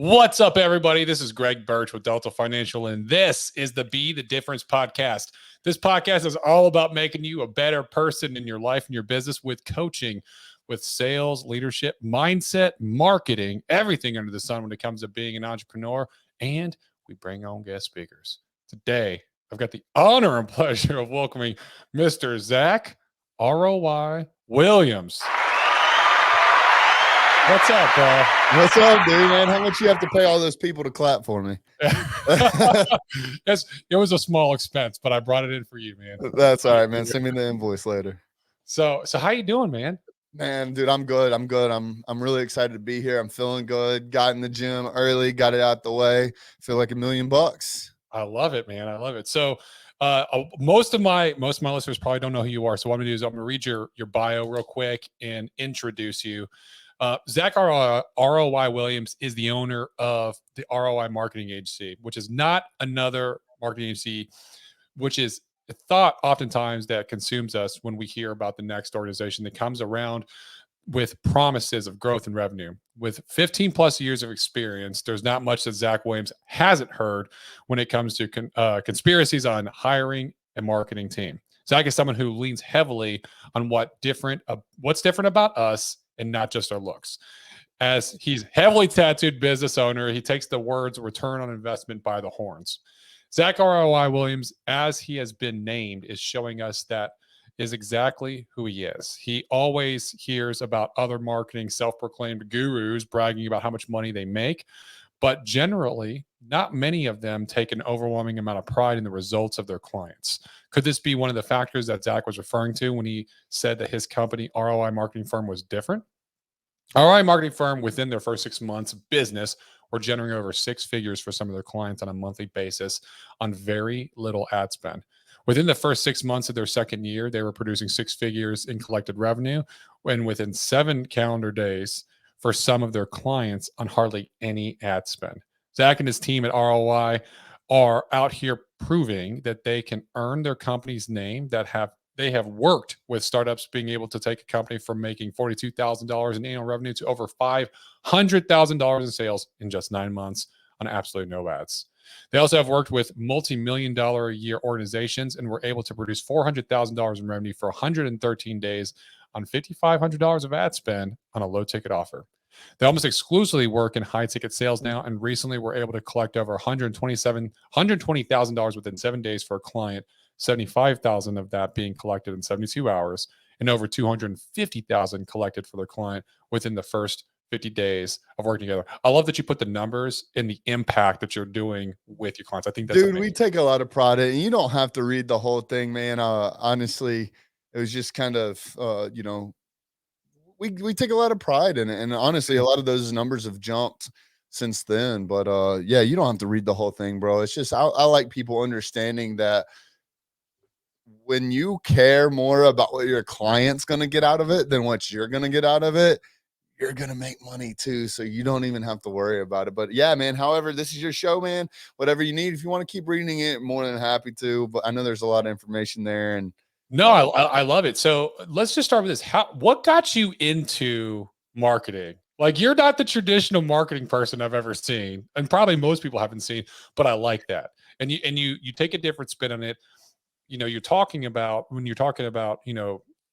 What's up, everybody? This is Greg Birch with Delta Financial, and this is the Be the Difference podcast. This podcast is all about making you a better person in your life and your business with coaching, with sales, leadership, mindset, marketing, everything under the sun when it comes to being an entrepreneur. And we bring on guest speakers. Today, I've got the honor and pleasure of welcoming Mr. Zack ROI Williams. What's up, bro? What's up, dude, man? How much you have to pay all those people to clap for me? It was a small expense, but I brought it in for you, man. That's all right, man. Send me the invoice later. So how you doing, man? Man, dude, I'm good. I'm really excited to be here. I'm feeling good. Got in the gym early, got it out the way. Feel like $1 million. I love it, man. I love it. So most of my listeners probably don't know who you are. So what I'm gonna do is I'm gonna read your bio real quick and introduce you. Zack ROI Williams is the owner of the ROI Marketing Agency, which is not another marketing agency, which is a thought oftentimes that consumes us when we hear about the next organization that comes around with promises of growth and revenue. With 15 plus years of experience, there's not much that Zack Williams hasn't heard when it comes to conspiracies on hiring a marketing team. Zack is someone who leans heavily on what's different about us and not just our looks. As he's heavily tattooed business owner, he takes the words return on investment by the horns. Zack ROI Williams, as he has been named, is showing us that is exactly who he is. He always hears about other marketing self-proclaimed gurus bragging about how much money they make, but generally, not many of them take an overwhelming amount of pride in the results of their clients. Could this be one of the factors that Zack was referring to when he said that his company, ROI Marketing Firm, was different? ROI Marketing Firm, within their first 6 months of business, were generating over six figures for some of their clients on a monthly basis on very little ad spend. Within the first 6 months of their second year, they were producing six figures in collected revenue, when within 7 calendar days for some of their clients on hardly any ad spend. Zack and his team at ROI are out here proving that they can earn their company's name, they have worked with startups being able to take a company from making $42,000 in annual revenue to over $500,000 in sales in just 9 months on absolutely no ads. They also have worked with multi-million-dollar a year organizations and were able to produce $400,000 in revenue for 113 days on $5,500 of ad spend on a low-ticket offer. They almost exclusively work in high-ticket sales now, and recently were able to collect over $120,000 within 7 days for a client, 75,000 of that being collected in 72 hours, and over 250,000 collected for their client within the first 50 days of working together. I love that you put the numbers and the impact that you're doing with your clients. I think that's dude, amazing. We take a lot of pride in it. You don't have to read the whole thing, man. Honestly, it was just kind of, we take a lot of pride in it. And honestly, a lot of those numbers have jumped since then. But yeah, you don't have to read the whole thing, bro. It's just, I like people understanding that when you care more about what your client's going to get out of it than what you're going to get out of it, you're going to make money too. So you don't even have to worry about it. But yeah, man, however, this is your show, man. Whatever you need, if you want to keep reading it, more than happy to. But I know there's a lot of information there. And no, I love it. So let's just start with this. What got you into marketing? Like, you're not the traditional marketing person I've ever seen, and probably most people haven't seen, but I like that. And you take a different spin on it. You know, when you're talking about,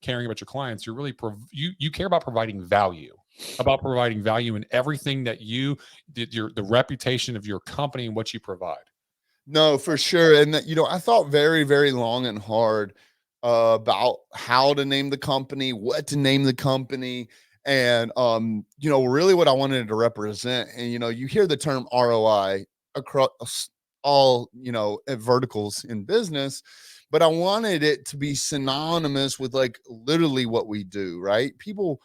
caring about your clients, you're really, you care about providing value in everything that the reputation of your company and what you provide. No, for sure. And I thought very, very long and hard about how to name the company, what to name the company, and really what I wanted to represent. And you hear the term ROI across all verticals in business, but I wanted it to be synonymous with like literally what we do, right? People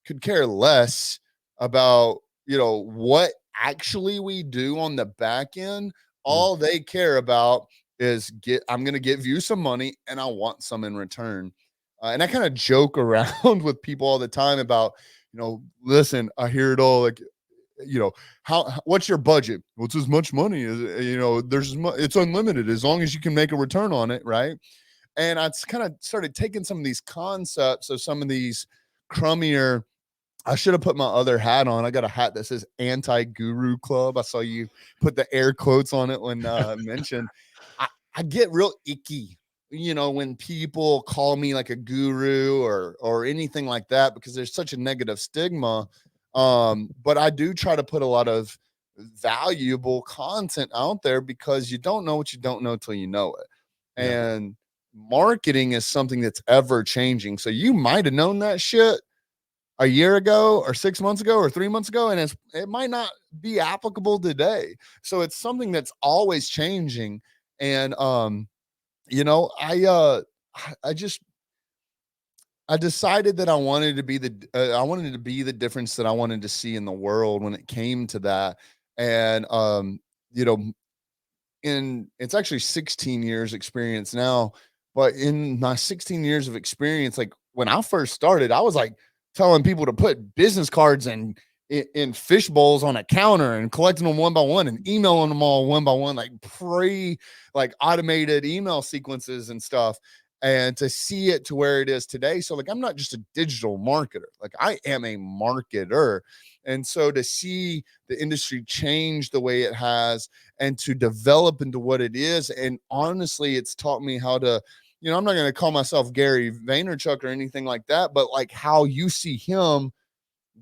could care less about what actually we do on the back end. All they care about is I'm going to give you some money and I want some in return. And I kind of joke around with people all the time about, listen, I hear it all, like, what's your budget? Well, it's as much money as, it's unlimited as long as you can make a return on it. Right. And I kind of started taking some of these concepts of some of these crummier I should have put my other hat on. I got a hat that says Anti-Guru Club. I saw you put the air quotes on it when mentioned. I get real icky, when people call me like a guru or anything like that, because there's such a negative stigma. But I do try to put a lot of valuable content out there, because you don't know what you don't know till you know it. Yeah. And marketing is something that's ever changing. So you might have known that shit a year ago or 6 months ago or 3 months ago, and it might not be applicable today. So it's something that's always changing. And I just I decided that I wanted to be the difference that I wanted to see in the world when it came to that. And you know in it's actually 16 years experience now, but in my 16 years of experience, like when I first started, I was like telling people to put business cards and in fish bowls on a counter and collecting them one by one and emailing them all one by one, like like automated email sequences and stuff. And to see it to where it is today. So like, I'm not just a digital marketer, like I am a marketer. And so to see the industry change the way it has and to develop into what it is. And honestly, it's taught me how to, I'm not going to call myself Gary Vaynerchuk or anything like that, but like how you see him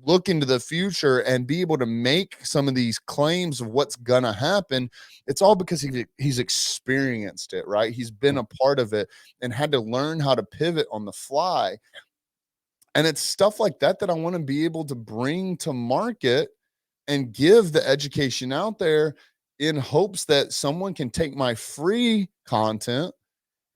look into the future and be able to make some of these claims of what's going to happen. It's all because he's experienced it, right? He's been a part of it and had to learn how to pivot on the fly. And it's stuff like that that I want to be able to bring to market and give the education out there, in hopes that someone can take my free content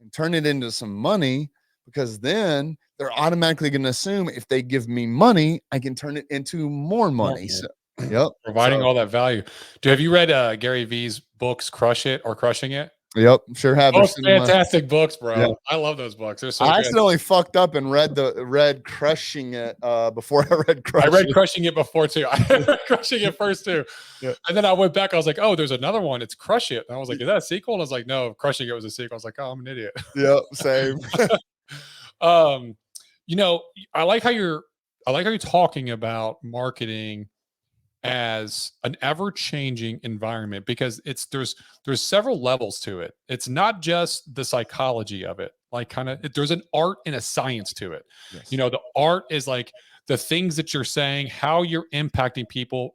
and turn it into some money, because then they're automatically going to assume if they give me money, I can turn it into more money. So, yep. Providing So, all that value. Have you read Gary V's books, Crush It or Crushing It? yep. Sure have. Both fantastic books, Yeah. bro. I love those books. They're so I good. accidentally fucked up and read Crushing It before I read Crush I read It. Crushing It before too. I read Crushing It first too. Yeah. And then I went back. I was like, oh, there's another one. It's Crush It. And I was like, is that a sequel? And I was like, no, Crushing It was a sequel. I was like, oh, I'm an idiot. Yep. Same. um, you know, I like how you're talking about marketing as an ever-changing environment, because there's several levels to it. It's not just the psychology of it, like there's an art and a science to it. Yes. The art is like the things that you're saying, how you're impacting people,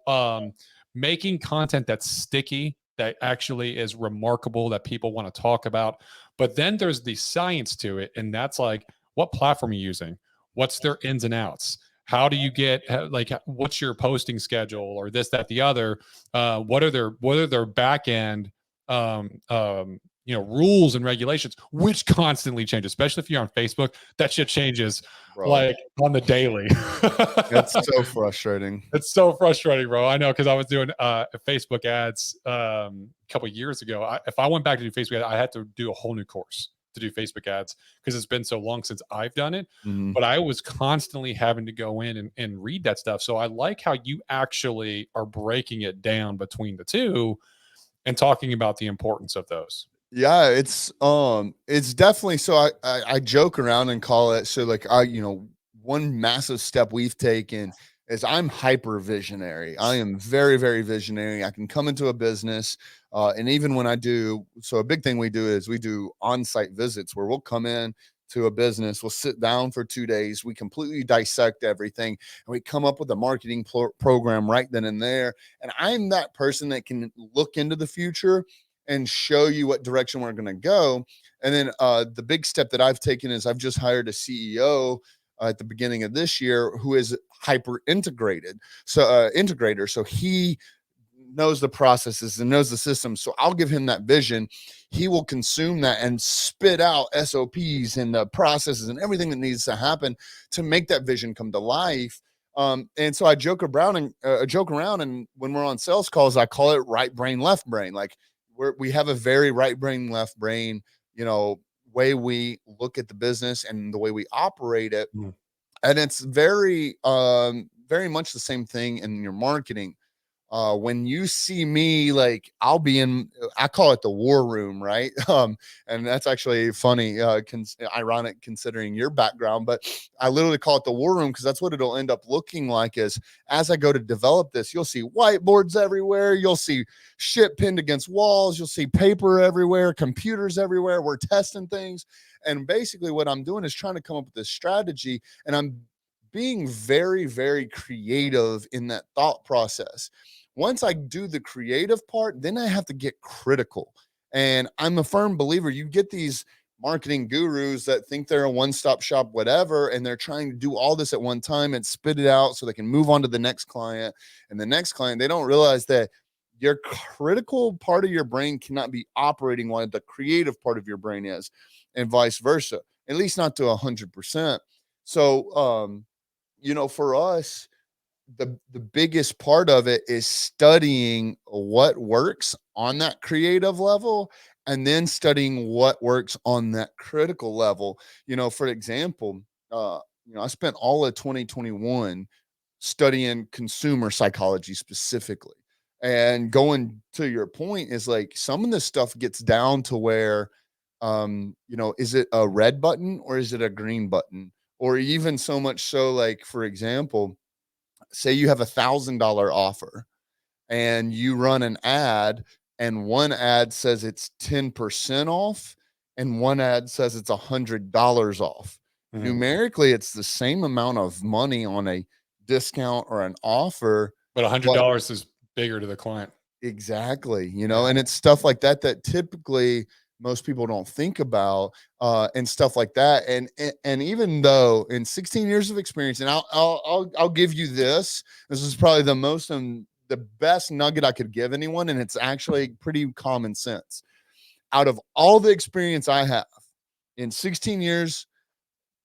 making content that's sticky, that actually is remarkable, that people want to talk about. But then there's the science to it, and that's like, what platform are you using, what's their ins and outs, how do you get, like, what's your posting schedule, or this, that, the other, what are their back end rules and regulations, which constantly change, especially if you're on Facebook. That shit changes, Bro. like on the daily. That's so frustrating. It's so frustrating, bro. I know, because I was doing Facebook ads a couple of years ago. If I went back to do Facebook ads, I had to do a whole new course to do Facebook ads, because it's been so long since I've done it. Mhm. But I was constantly having to go in and read that stuff. So I like how you actually are breaking it down between the two and talking about the importance of those. Yeah, it's definitely, so I joke around and call it, so like one massive step we've taken is I'm hyper visionary. I am very, very visionary. I can come into a business, and even when I do, so a big thing we do is we do on-site visits where we'll come in to a business, we'll sit down for 2 days, we completely dissect everything, and we come up with a marketing program right then and there. And I'm that person that can look into the future and show you what direction we're going to go. And then the big step that I've taken is I've just hired a CEO at the beginning of this year who is hyper integrated. So integrator. So he knows the processes and knows the system. So I'll give him that vision. He will consume that and spit out SOPs and the processes and everything that needs to happen to make that vision come to life. And so I joke around, and when we're on sales calls, I call it right brain, left brain. Like we have a very right brain, left brain, way we look at the business and the way we operate it. And it's very, very much the same thing in your marketing. when you see me, like I'll be in, I call it the war room, right? And that's actually funny, ironic considering your background, but I literally call it the war room because that's what it'll end up looking like. Is as I go to develop this, you'll see whiteboards everywhere, you'll see shit pinned against walls, you'll see paper everywhere, computers everywhere. We're testing things, and basically what I'm doing is trying to come up with this strategy, and I'm being very, very creative in that thought process. Once I do the creative part, then I have to get critical. And I'm a firm believer, you get these marketing gurus that think they're a one-stop shop, whatever, and they're trying to do all this at one time and spit it out so they can move on to the next client and the next client. They don't realize that your critical part of your brain cannot be operating while the creative part of your brain is, and vice versa, at least not to 100%. So, for us, the biggest part of it is studying what works on that creative level, and then studying what works on that critical level. For example, I spent all of 2021 studying consumer psychology specifically. And going to your point is like some of this stuff gets down to where, is it a red button or is it a green button? Or even so much so, like, for example, say you have $1,000 offer and you run an ad, and one ad says it's 10% off and one ad says it's $100 off. Mhm. Numerically, it's the same amount of money on a discount or an offer, But but $100 is bigger to the client. exactly, Yeah. and it's stuff like that that typically most people don't think about, and stuff like that. And even though in 16 years of experience, and I'll give you this. This is probably the best nugget I could give anyone, and it's actually pretty common sense. Out of all the experience I have in 16 years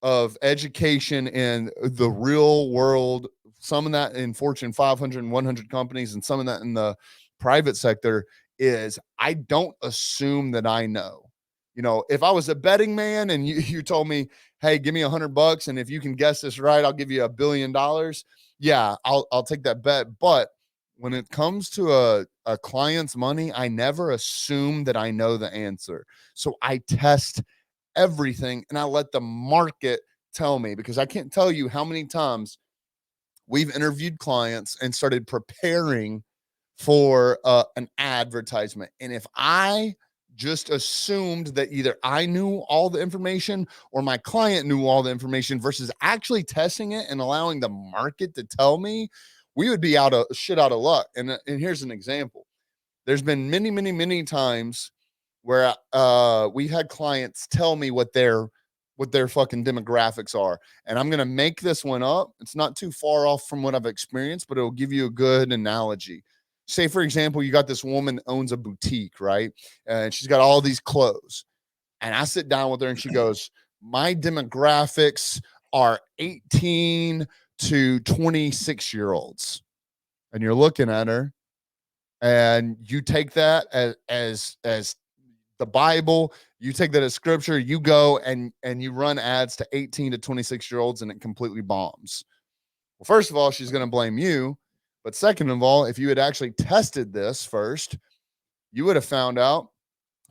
of education in the real world, some of that in Fortune 500 and 100 companies, and some of that in the private sector, is I don't assume that I know. If I was a betting man and you told me, hey, give me $100, and if you can guess this right, I'll give you $1 billion. Yeah, I'll take that bet. But when it comes to a client's money, I never assume that I know the answer. So I test everything and I let the market tell me, because I can't tell you how many times we've interviewed clients and started preparing for an advertisement. And if I just assumed that either I knew all the information or my client knew all the information versus actually testing it and allowing the market to tell me, we would be out of luck. And here's an example. There's been many, many, many times where we had clients tell me what their fucking demographics are. And I'm going to make this one up. It's not too far off from what I've experienced, but it'll give you a good analogy. Say, for example, you got this woman that owns a boutique, right? And she's got all these clothes. And I sit down with her and she goes, my demographics are 18 to 26-year-olds. And you're looking at her and you take that as the Bible, you take that as scripture, you go and you run ads to 18 to 26-year-olds, and it completely bombs. Well, first of all, she's going to blame you. But second of all, if you had actually tested this first, you would have found out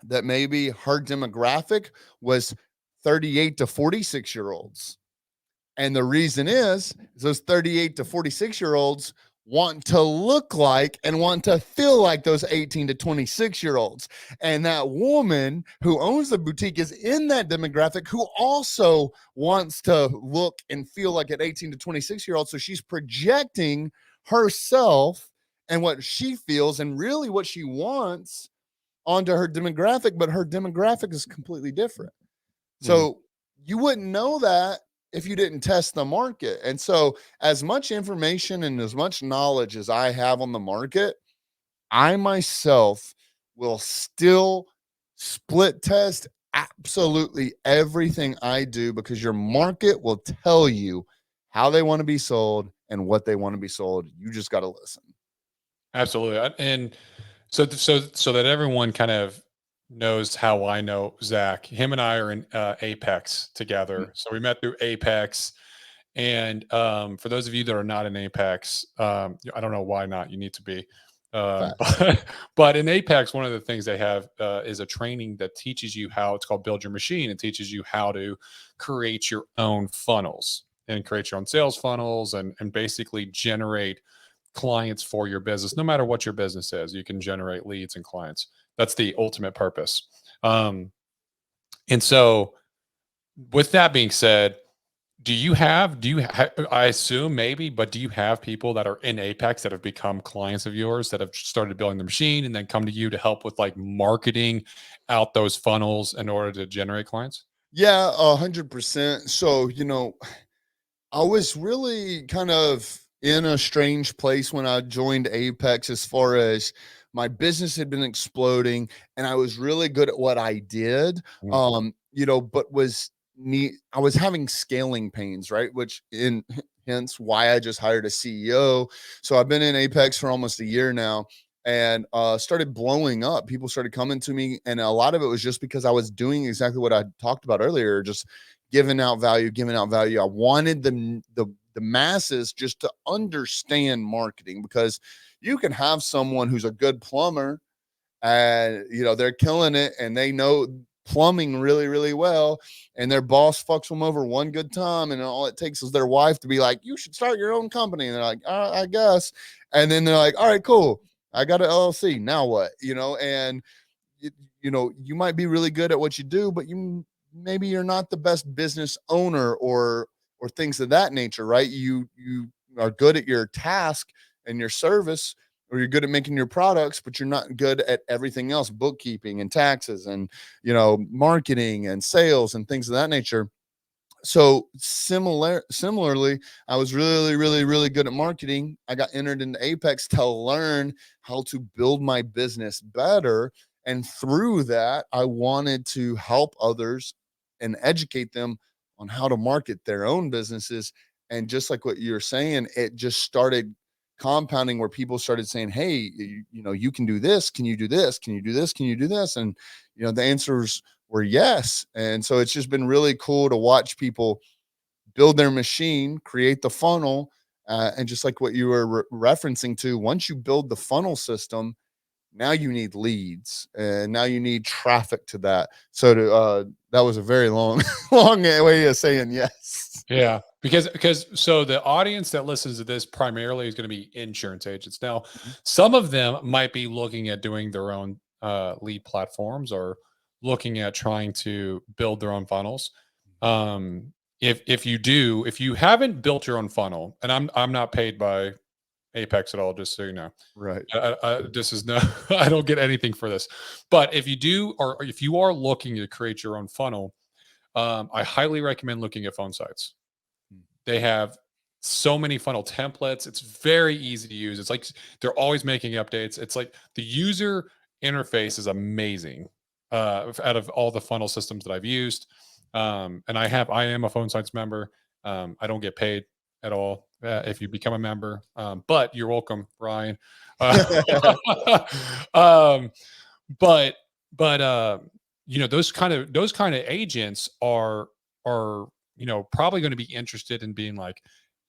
that maybe her demographic was 38 to 46-year-olds. And the reason is those 38 to 46-year-olds want to look like and want to feel like those 18 to 26-year-olds. And that woman who owns the boutique is in that demographic, who also wants to look and feel like an 18 to 26-year-old. So she's projecting herself and what she feels and really what she wants onto her demographic, but her demographic is completely different. So you wouldn't know that if you didn't test the market. And so as much information and as much knowledge as I have on the market, I myself will still split test absolutely everything I do, because your market will tell you how they want to be sold and what they want to be sold. You just got to listen. Absolutely. And so that everyone kind of knows how I know Zach, him and I are in Apex together. So we met through Apex. And for those of you that are not in Apex, I don't know why not. You need to be. Facts. But in Apex, one of the things they have is a training that teaches you how, it's called Build Your Machine. It teaches you how to create your own funnels and create your own sales funnels and basically generate clients for your business. No matter what your business is, you can generate leads and clients. That's the ultimate purpose. And so, with that being said, I assume maybe, but do you have people that are in Apex that have become clients of yours that have started building the machine and then come to you to help with like marketing out those funnels in order to generate clients? Yeah, 100%. So, I was really kind of in a strange place when I joined Apex as far as my business had been exploding and I was really good at what I did. Mm. But I was having scaling pains, right? Which in hence why I just hired a CEO. So I've been in Apex for almost a year now and started blowing up. People started coming to me, and a lot of it was just because I was doing exactly what I talked about earlier, just giving out value, giving out value. I wanted the masses just to understand marketing, because you can have someone who's a good plumber and they're killing it and they know plumbing really really well, and their boss fucks them over one good time, and all it takes is their wife to be like, you should start your own company, and they're like, I guess, and then they're like, all right, cool, I got an LLC, now what? And you, you might be really good at what you do, but maybe you're not the best business owner or things of that nature, right? You are good at your task and your service, or you're good at making your products, but you're not good at everything else, bookkeeping and taxes and marketing and sales and things of that nature. So similarly, I was really really really good at marketing. I got entered into Apex to learn how to build my business better, and through that I wanted to help others and educate them on how to market their own businesses. And just like what you're saying, it just started compounding, where people started saying, hey, you can do this, can you do this, can you do this, can you do this? And the answers were yes. And so it's just been really cool to watch people build their machine, create the funnel. And just like what you were referencing to, once you build the funnel system, now you need leads and now you need traffic to that. So that was a very long, long way of saying yes. Yeah, because so the audience that listens to this primarily is going to be insurance agents. Now, Mhm. some of them might be looking at doing their own lead platforms or looking at trying to build their own funnels. If you haven't built your own funnel, and I'm not paid by Apex at all, just so you know, Right. this is no, I don't get anything for this. But if you do, or if you are looking to create your own funnel, I highly recommend looking at phone sites. They have so many funnel templates. It's very easy to use. It's like they're always making updates. It's like the user interface is amazing out of all the funnel systems that I've used. And I am a phone sites member. I don't get paid at all if you become a member, but you're welcome, Ryan. Uh, um, but but those kind of agents are probably going to be interested in being like,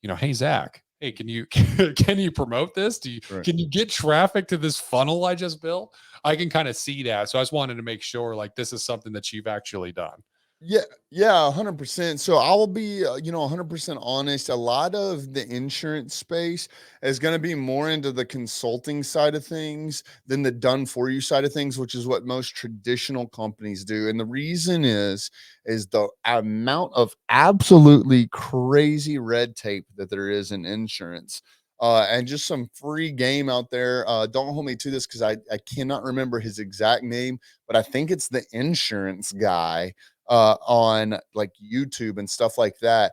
hey Zach, hey, can you can you promote this? Right. Can you get traffic to this funnel I just built? I can kind of see that. So I just wanted to make sure like this is something that you've actually done. Yeah, yeah, 100%. So I will be, 100% honest. A lot of the insurance space is going to be more into the consulting side of things than the done for you side of things, which is what most traditional companies do. And the reason is the amount of absolutely crazy red tape that there is in insurance. And just some free game out there. Don't hold me to this because I cannot remember his exact name, but I think it's the insurance guy on like YouTube and stuff like that.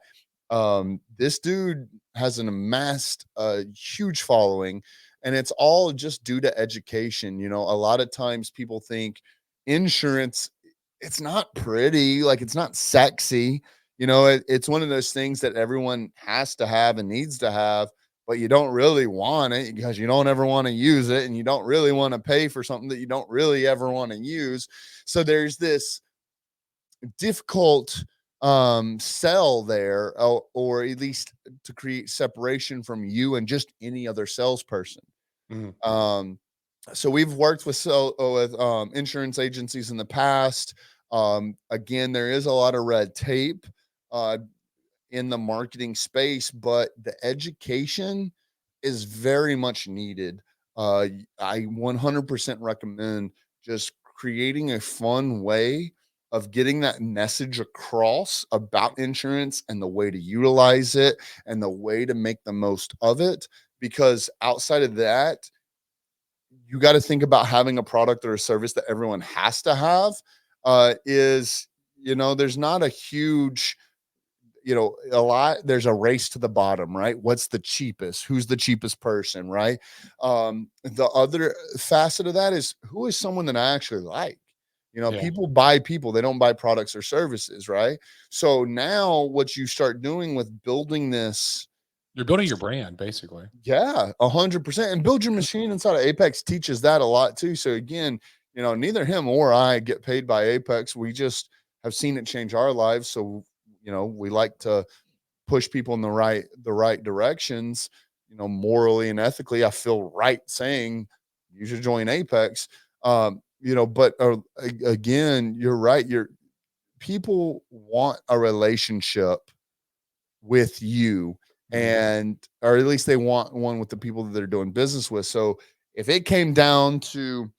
This dude has an amassed huge following, and it's all just due to education. A lot of times people think insurance, it's not pretty, like it's not sexy. It's one of those things that everyone has to have and needs to have, but you don't really want it because you don't ever want to use it, and you don't really want to pay for something that you don't really ever want to use. So there's this difficult sell there, or at least to create separation from you and just any other salesperson. Mhm. So we've worked with insurance agencies in the past. Again, there is a lot of red tape uh, in the marketing space, but the education is very much needed. I 100% recommend just creating a fun way of getting that message across about insurance and the way to utilize it and the way to make the most of it. Because outside of that, you got to think about having a product or a service that everyone has to have. Is there's not a huge a lot there's a race to the bottom, right? What's the cheapest? Who's the cheapest person, right? The other facet of that is who is someone that I actually like. Yeah. People buy people, they don't buy products or services, right? So now what you start doing with building this. You're building your brand basically. Yeah, 100%. And build your machine inside of Apex teaches that a lot too. So again, neither him or I get paid by Apex. We just have seen it change our lives. So, we like to push people in the right directions, morally and ethically. I feel right saying you should join Apex. But again, you're right. People want a relationship with you, Mhm. and or at least they want one with the people that they're doing business with. So if it came down to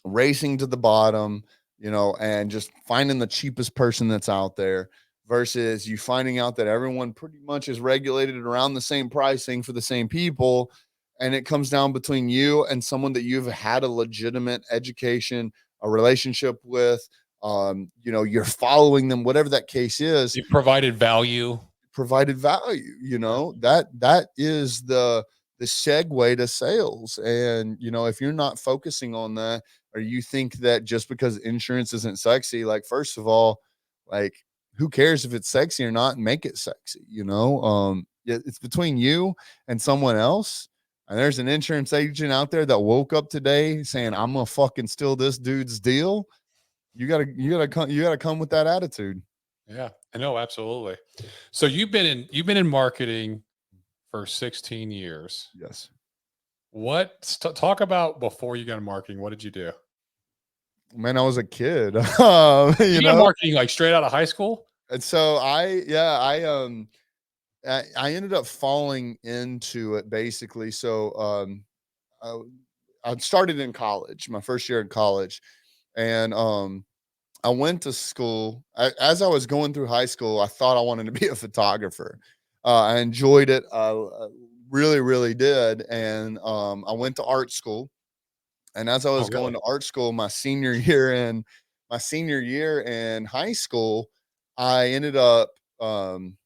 racing to the bottom, and just finding the cheapest person that's out there versus you finding out that everyone pretty much is regulated around the same pricing for the same people, and it comes down between you and someone that you've had a legitimate education, a relationship with, you're following them, whatever that case is, You provided value. provided value. Yeah. That is the segue to sales. And if you're not focusing on that, or you think that just because insurance isn't sexy, like, first of all, like, who cares if it's sexy or not? Make it sexy. It's between you and someone else. And there's an insurance agent out there that woke up today saying, I'm gonna fucking steal this dude's deal. You gotta come with that attitude. Yeah. I know, absolutely. So you've been in marketing for 16 years. Yes. Talk about before you got in marketing, what did you do? Man, I was a kid. You got marketing like straight out of high school? And so I ended up falling into it basically. So I, I started in college, my first year in college, and I went to school. As I was going through high school, I thought I wanted to be a photographer. I enjoyed it. I really, really did. And I went to art school. And as I Oh, was really? going to art school, my senior year in high school, I ended up um,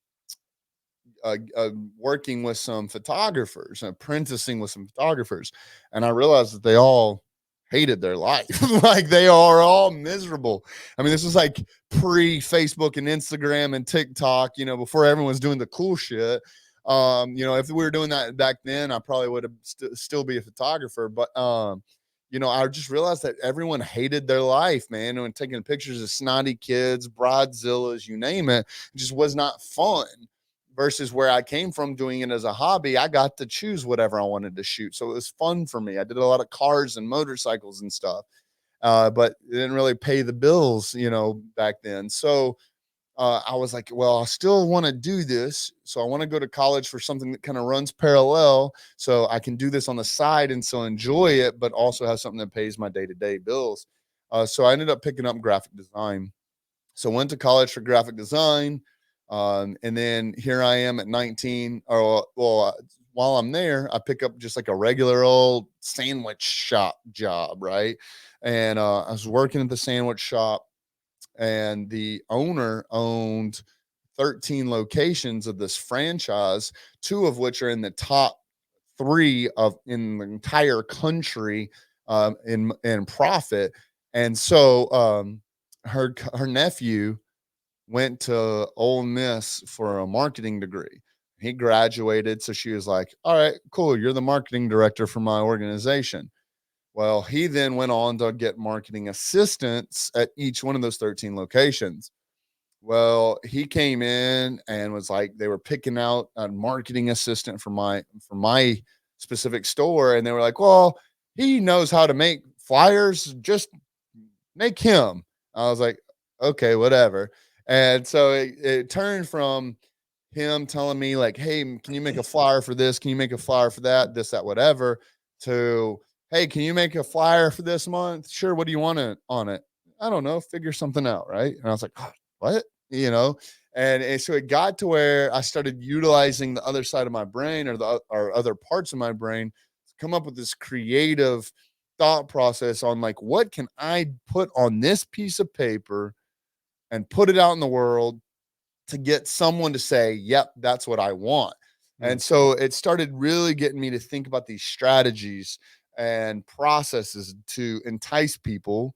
working with some photographers, apprenticing with some photographers, and I realized that they all hated their life. Like, they are all miserable. I mean, this was like pre Facebook and Instagram and TikTok, before everyone was doing the cool shit. If we were doing that back then, I probably would have still be a photographer. But I just realized that everyone hated their life, man, and taking pictures of snotty kids, bridezillas, you name it. It just was not fun. Versus where I came from doing it as a hobby, I got to choose whatever I wanted to shoot. So it was fun for me. I did a lot of cars and motorcycles and stuff, but it didn't really pay the bills, back then. So I was like, well, I still want to do this. So I want to go to college for something that kind of runs parallel so I can do this on the side and still enjoy it, but also have something that pays my day to day bills. So I ended up picking up graphic design. So went to college for graphic design. And then here I am at 19. Or while I'm there, I pick up just like a regular old sandwich shop job, right? And I was working at the sandwich shop, and the owner owned 13 locations of this franchise, two of which are in the top three of in the entire country, in profit. And so her nephew went to Ole Miss for a marketing degree. He graduated, so she was like, "All right, cool. You're the marketing director for my organization." Well, he then went on to get marketing assistants at each one of those 13 locations. Well, he came in and was like, they were picking out a marketing assistant for my specific store, and they were like, well, he knows how to make flyers, just make him. I was like, okay, whatever. And so it turned from him telling me like, hey, can you make a flyer for this? Can you make a flyer for that? This, that, whatever. To, hey, can you make a flyer for this month? Sure. What do you want on it? I don't know. Figure something out. Right. And I was like, "Oh, what? You know? And so it got to where I started utilizing the other side of my brain, or other parts of my brain, to come up with this creative thought process on like, what can I put on this piece of paper and put it out in the world to get someone to say, yep, that's what I want. Mm. And so it started really getting me to think about these strategies and processes to entice people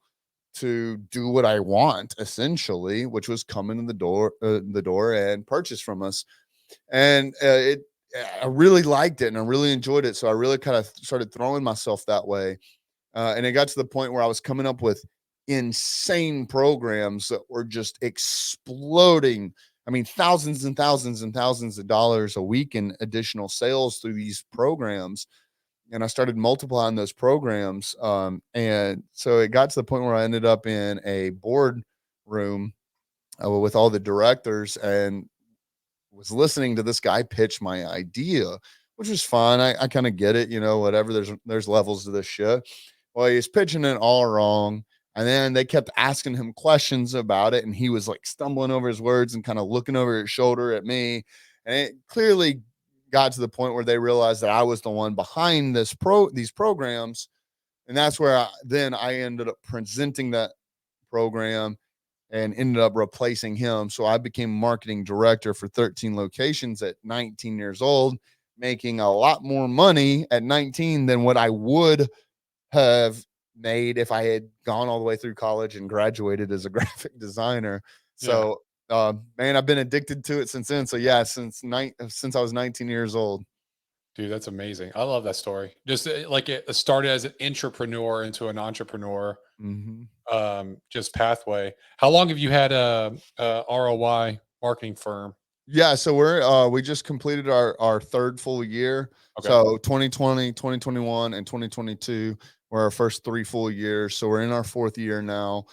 to do what I want, essentially, which was come in the door and purchase from us. And I really liked it and I really enjoyed it. So I really kind of started throwing myself that way. And it got to the point where I was coming up with insane programs that were just exploding. I mean, thousands and thousands and thousands of dollars a week in additional sales through these programs. And I started multiplying those programs. And so it got to the point where I ended up in a board room with all the directors and was listening to this guy pitch my idea, which was fine. I kind of get it, whatever. There's levels to this shit. Well, he's pitching it all wrong. And then they kept asking him questions about it, and he was like stumbling over his words and kind of looking over his shoulder at me. And it clearly got to the point where they realized that I was the one behind these programs. And that's where I ended up presenting that program and ended up replacing him. So I became marketing director for 13 locations at 19 years old, making a lot more money at 19 than what I would have made if I had gone all the way through college and graduated as a graphic designer. Yeah. So, man, I've been addicted to it since then. So yeah, since I was 19 years old. Dude, that's amazing. I love that story. Just like it started as an entrepreneur into an entrepreneur, Mm-hmm. just pathway. How long have you had a ROI marketing firm? Yeah, so we just completed our third full year. Okay. So 2020, 2021, and 2022 were our first 3 full years. So we're in our 4th year now.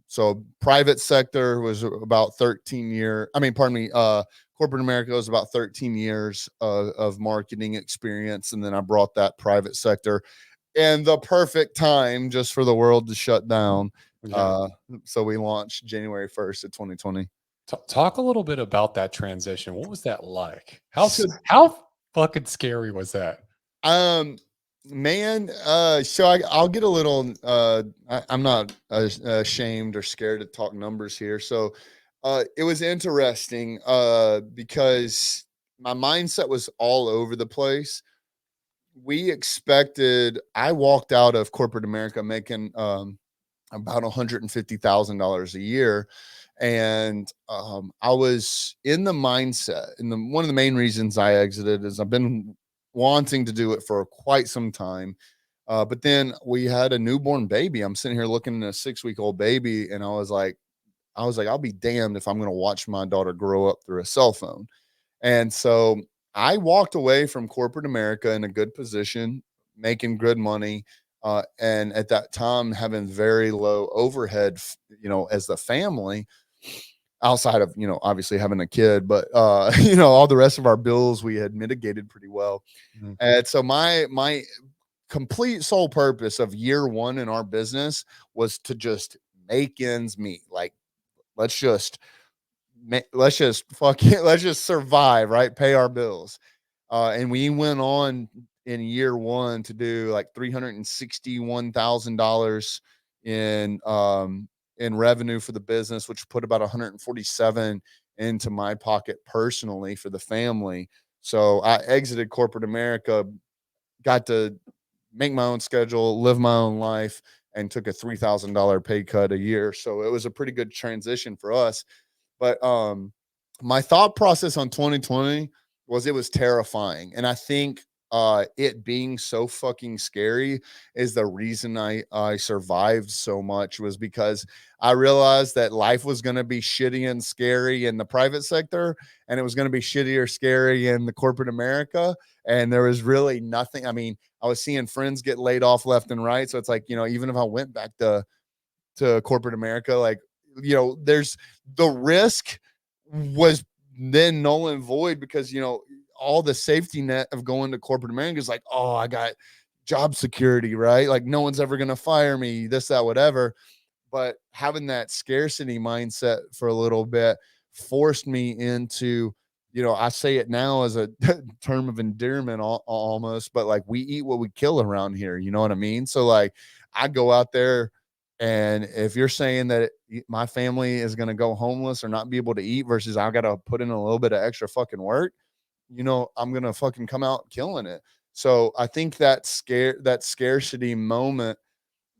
So private sector was about 13 year. Corporate America was about 13 years of marketing experience, and then I brought that private sector and the perfect time just for the world to shut down. Yeah. Uh, so we launched January 1st of 2020. Talk a little bit about that transition. What was that like? So How fucking scary was that? Um, man, so I'll get a little. I'm not ashamed or scared to talk numbers here. So, it was interesting. Because my mindset was all over the place. I walked out of corporate America making about $150,000 a year. And I was in the mindset, and one of the main reasons I exited is I've been wanting to do it for quite some time. But then we had a newborn baby. I'm sitting here looking at a 6-week-old baby, and I was like, I'll be damned if I'm going to watch my daughter grow up through a cell phone. And so I walked away from corporate America in a good position, making good money. And at that time, having very low overhead, as the family, outside of, obviously having a kid, but, all the rest of our bills we had mitigated pretty well. Mhm. And so my complete sole purpose of year one in our business was to just make ends meet. Like, let's just let's just let's just survive, right? Pay our bills. And we went on in year one to do like $361,000 in revenue for the business, which put about 147 into my pocket personally for the family. So I exited corporate America, got to make my own schedule, live my own life, and took a $3,000 pay cut a year. So it was a pretty good transition for us. But my thought process on 2020 was it was terrifying. And I think it being so fucking scary is the reason I survived so much, was because I realized that life was going to be shitty and scary in the private sector, and it was going to be shitty or scary in the corporate America. And there was really nothing. I mean, I was seeing friends get laid off left and right. So it's like, even if I went back to corporate America, like, there's the risk was then null and void, because, all the safety net of going to corporate America is like, oh, I got job security, right? Like, no one's ever going to fire me, this, that, whatever. But having that scarcity mindset for a little bit forced me into, I say it now as a term of endearment almost, but like, we eat what we kill around here. You know what I mean? So like, I go out there, and if you're saying that my family is going to go homeless or not be able to eat versus I got to put in a little bit of extra fucking work, I'm going to fucking come out killing it. So I think that scarcity moment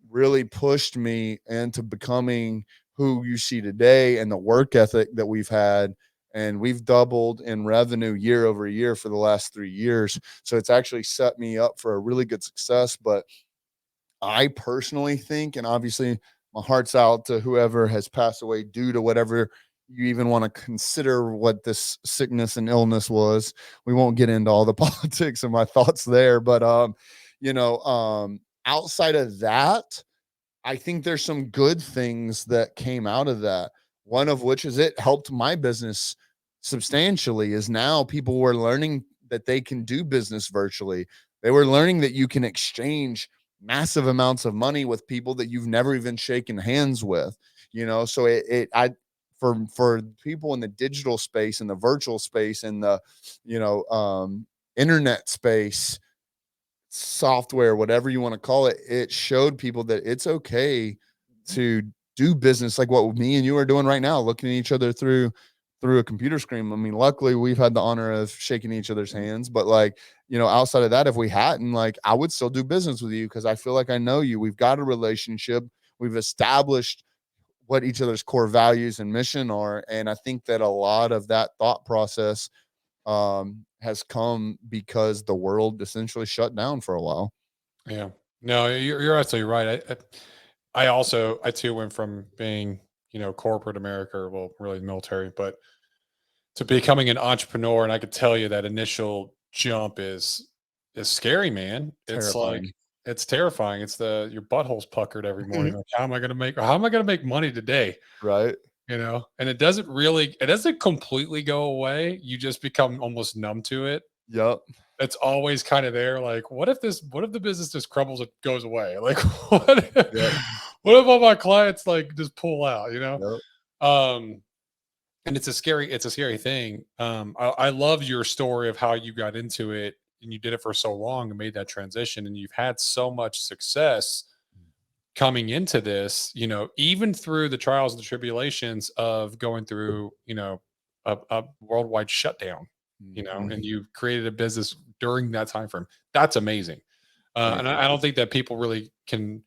really pushed me into becoming who you see today, and the work ethic that we've had. And we've doubled in revenue year over year for the last 3 years. So it's actually set me up for a really good success. But I personally think, and obviously my heart's out to whoever has passed away due to whatever you even want to consider what this sickness and illness was. We won't get into all the politics and my thoughts there, but outside of that, I think there's some good things that came out of that. One of which is it helped my business substantially, is now people were learning that they can do business virtually. They were learning that you can exchange massive amounts of money with people that you've never even shaken hands with, so for people in the digital space and the virtual space and the, internet space, software, whatever you want to call it, it showed people that it's okay to do business like what me and you are doing right now, looking at each other through a computer screen. I mean, luckily we've had the honor of shaking each other's hands, but like, outside of that, if we hadn't, like, I would still do business with you because I feel like I know you. We've got a relationship. We've established what each other's core values and mission are. And I think that a lot of that thought process has come because the world essentially shut down for a while. Yeah. No, you're absolutely right. I too went from being, corporate America, or well, really military, but to becoming an entrepreneur. And I could tell you that initial jump is scary, man. It's like, Terrifying. it's terrifying. It's your butthole's puckered every morning. Like, how am I gonna make money today? Right. And it doesn't completely go away. You just become almost numb to it. Yep. It's always kind of there. Like, what if the business just crumbles, it goes away? Like, what Yep. what if all my clients like just pull out, Yep. Um, and it's a scary thing. I love your story of how you got into it and you did it for so long and made that transition, and you've had so much success coming into this, even through the trials and the tribulations of going through, a worldwide shutdown, and Mhm. you created a business during that time frame. That's amazing. Thank And you. I don't think that people really can,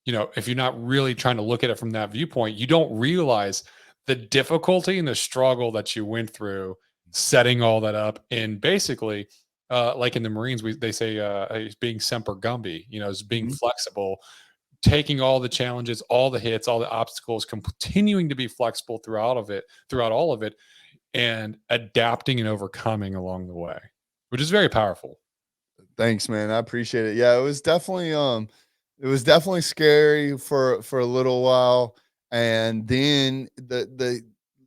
if you're not really trying to look at it from that viewpoint, you don't realize the difficulty and the struggle that you went through setting all that up. And basically, like in the Marines, they say it's being semper gumby, is being Mhm. flexible, taking all the challenges, all the hits, all the obstacles, continuing to be flexible throughout all of it, and adapting and overcoming along the way, which is very powerful. Thanks, man. I appreciate it. Yeah, it was definitely scary for a little while. And then the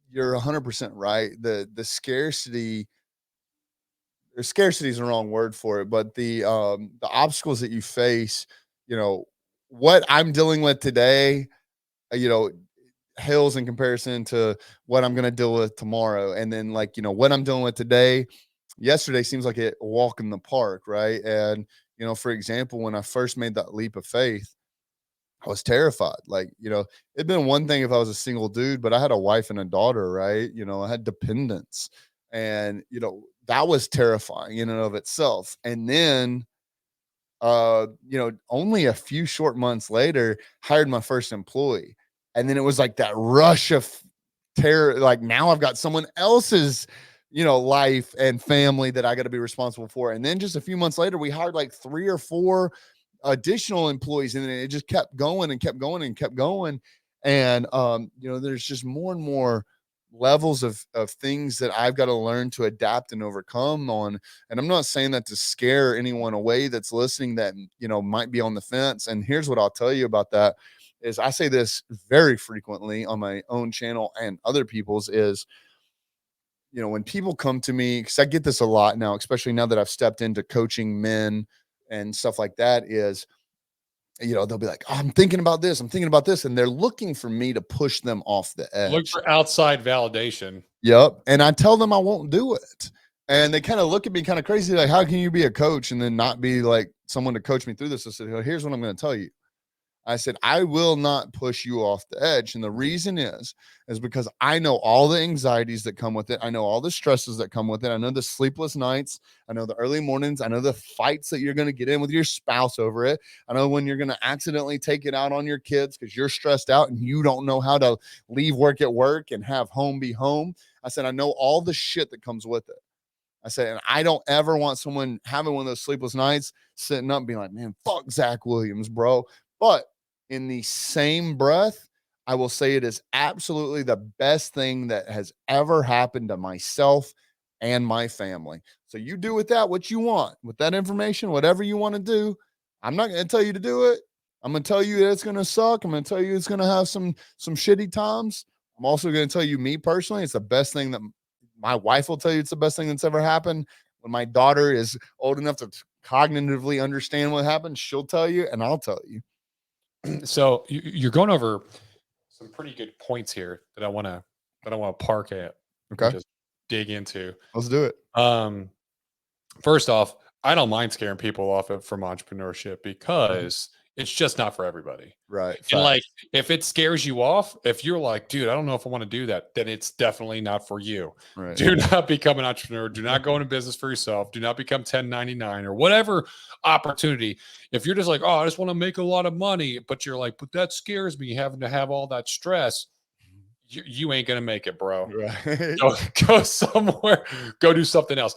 you're 100% right. The scarcity, or scarcity is the wrong word for it, but the obstacles that you face, you know, what I'm dealing with today, uh, you know, hills in comparison to what I'm gonna deal with tomorrow. And then, like, what I'm dealing with today, yesterday seems like a walk in the park, right? And for example, when I first made that leap of faith, I was terrified. Like, it'd been one thing if I was a single dude, but I had a wife and a daughter, right? I had dependents. And that was terrifying in and of itself. And then only a few short months later, hired my first employee. And then it was like that rush of terror. Like, now I've got someone else's life and family that I got to be responsible for. And then just a few months later, we hired like 3 or 4 additional employees, and it just kept going and kept going and kept going. And there's just more and more levels of things that I've got to learn to adapt and overcome on. And I'm not saying that to scare anyone away that's listening that might be on the fence. And here's what I'll tell you about that is I say this very frequently on my own channel and other people's is, when people come to me, because I get this a lot now, especially now that I've stepped into coaching men and stuff like that, is, they'll be like, oh, I'm thinking about this. And they're looking for me to push them off the Look edge. for outside validation. Yep. And I tell them I won't do it. And they kind of look at me kind of crazy. Like, how can you be a coach and then not be like someone to coach me through this? I said, here's what I'm going to tell you. I said, I will not push you off the edge. And the reason is because I know all the anxieties that come with it. I know all the stresses that come with it. I know the sleepless nights. I know the early mornings. I know the fights that you're going to get in with your spouse over it. I know when you're going to accidentally take it out on your kids because you're stressed out and you don't know how to leave work at work and have home be home. I said, I know all the shit that comes with it. I said, and I don't ever want someone having one of those sleepless nights sitting up and being like, man, fuck Zach Williams, bro. But in the same breath, I will say it is absolutely the best thing that has ever happened to myself and my family. So you do with that what you want, with that information, whatever you want to do. I'm not going to tell you to do it. I'm going to tell you that it's going to suck. I'm going to tell you it's going to have some shitty times. I'm also going to tell you, me personally, it's the best thing that my wife will tell you. It's the best thing that's ever happened. When my daughter is old enough to cognitively understand what happened, she'll tell you, and I'll tell you. So you're going over some pretty good points here that I want to park at. Okay. Just dig into. Let's do it. First off, I don't mind scaring people off from entrepreneurship because it's just not for everybody. Right. And like, if it scares you off, if you're like, dude, I don't know if I want to do that, then it's definitely not for you. Right. Do not become an entrepreneur. Do not go into business for yourself. Do not become 1099 or whatever opportunity. If you're just like, oh, I just want to make a lot of money, but you're like, but that scares me having to have all that stress. You ain't going to make it, bro. Right. Go somewhere, go do something else.